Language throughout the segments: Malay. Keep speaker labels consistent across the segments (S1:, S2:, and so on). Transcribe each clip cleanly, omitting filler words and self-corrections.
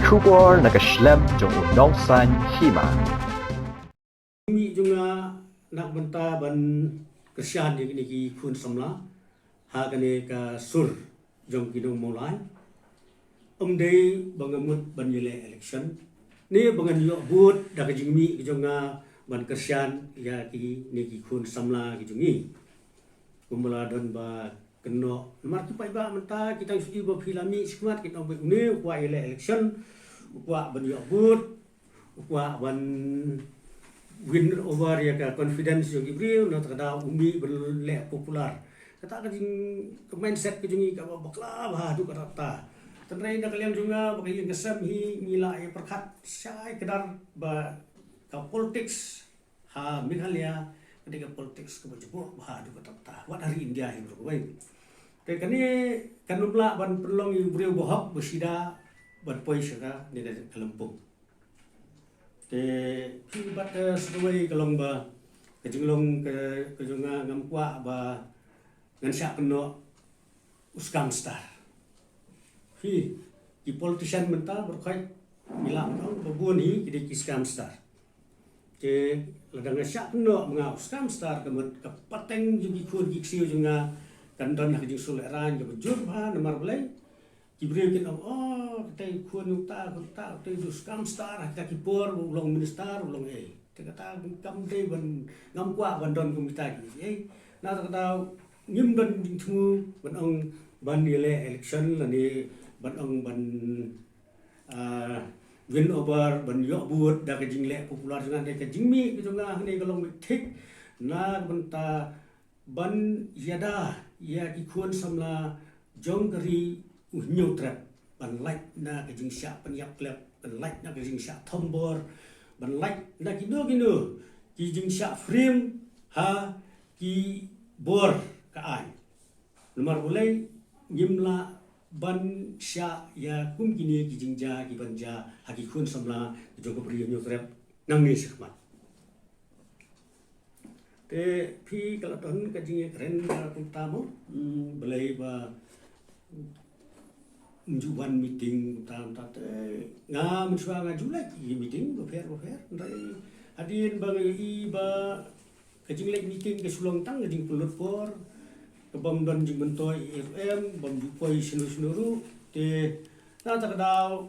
S1: 出国那个 slam 中有农山起嘛。
S2: Mi juga nak benta ban kesian yang ini kun samla ha kene ka sur jong kidong mulai day bangamut ban yele election ni bangan yo but da ka jingmi jonga ban kesian ya ki ni ki kun samla ki jongi kumala don ba keno mar ki pai ba menta kita suci ba filami skmat kita ba ne kwa yele election kwa ban yo but kwa ban win over ya ka confidence yung ibriw na kada umi berle popular kata ka jing mindset ka jungi ka bakla ba du ka ta tanray na kalyang junga bagi ngasam hi ngila ay perkat syai kedar ba ka politics ha Meghalaya ketika politics ka bajbo ba du ka ta wat hari India hi bro wai te kani kanubla ban perlong ibriw bohap besida ban poi syaka ni Kalampung te kibat sesuai kalong ba kejinglong ke kejunga ngamkwa ba ngansya keno uskam star ki politician mental berkai mila dong babun hi kidi kiskam star te ladang ngansya keno menga uskam star kemet kapateng jugi kun giksiu junga kandon ha jing suleran ke bejur ba nomor belai kibriu kin tay kun uta tay uskam star kita kipor ulong minister ulong kata kam day ban ngam kwa ban don kumita ki na kata ngim don ding thu ban ong ban yele election la ni ban ong ban win over ban yo buat da ka jingle popular jangan da ka jingmi ki jonga ne kalong thik na banta ban yada ya ki kun samla jongkari nyutrap ban like na ka jing sya panyap klep ban like na ka jing sya thombor ban like na kino ki jing sya frame ha ki bor ka ai nomor boleh ngimla ban sya ya kum kini ki jing ja ki banja ha ki kun samla jong ko pri nyutrap nang ni sekmat te pi kalau ton ka jing keren ka tamu belai ba juban meeting tam tate nga mensuang julek meeting befer ndai hadin bagi ba kajing lek meeting ke sulong tang kajing pulut por ke bom don jing bentoy FM bom jupoi sinuru te na ta daw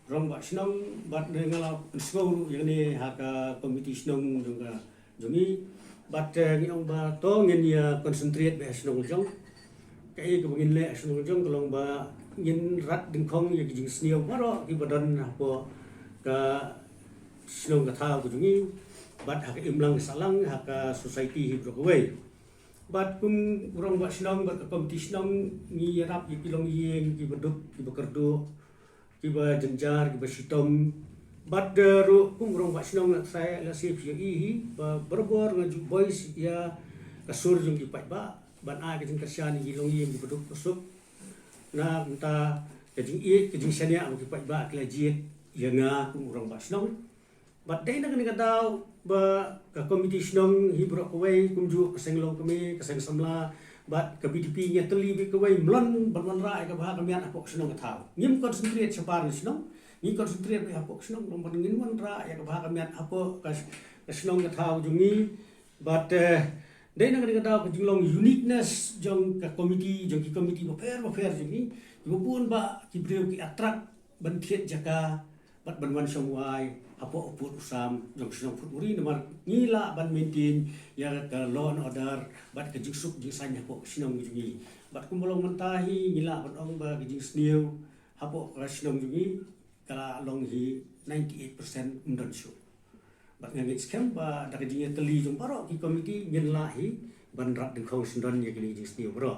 S2: rong ba sinong bat de ngala skol yang ni haka komiti sinong juga jongi bat ngiong ba to ngin ya concentrate be sinong jong cái bangin le sunung jong kalong ba ngin rat ding khong ya jing sniaw maro ki badan po ka sinong ka tha ko jungi bat ha ka imlang salang ha ka society hi bro way bat kum urang ba sinong ba competition ngi rap yi kilong yeng ki baduk ki bakardo ki ba jenjar ki ba sitom bat ru kum urang ba sinong saya la sip hi ba berbor ngaju boys ya kasur jung ki pai ba ban ai kejing kasian gi long yem di beduk pusuk naenta kejing sania am ki pai ba klajit yanga ku urang ba snong bat dai na ka daw ba ka komiti snong hi bro kawai kumju kaseng long kami kaseng samla bat ka BDP nya teli bi kawai mlon ban ra ka ba kami an apok snong ka thau ngim concentrate sapar snong ni concentrate bi apok snong long ban ngin wan ra ya ka ba kami an apok ka snong ka thau jungi bat dai na ka daw ka jinglong uniqueness jong ka committee jong ki committee ba fair jingi ibun ba ki breu ki attract ban thiet jaka bat ban wan somwai apo uput usam jong sinong put uri nomor ngila ban maintain ya ka law and order bat ka jingsuk jing sanya po sinong jingi bat kumolong mentahi ngila ban ong ba ki jing sniu apo ka sinong jingi kala long hi 98% undon syu bat ngangit scam ba da jingi teli jong paro ki komiti ngin lahi ban rat ding khong sindon ya kini jing sniu bro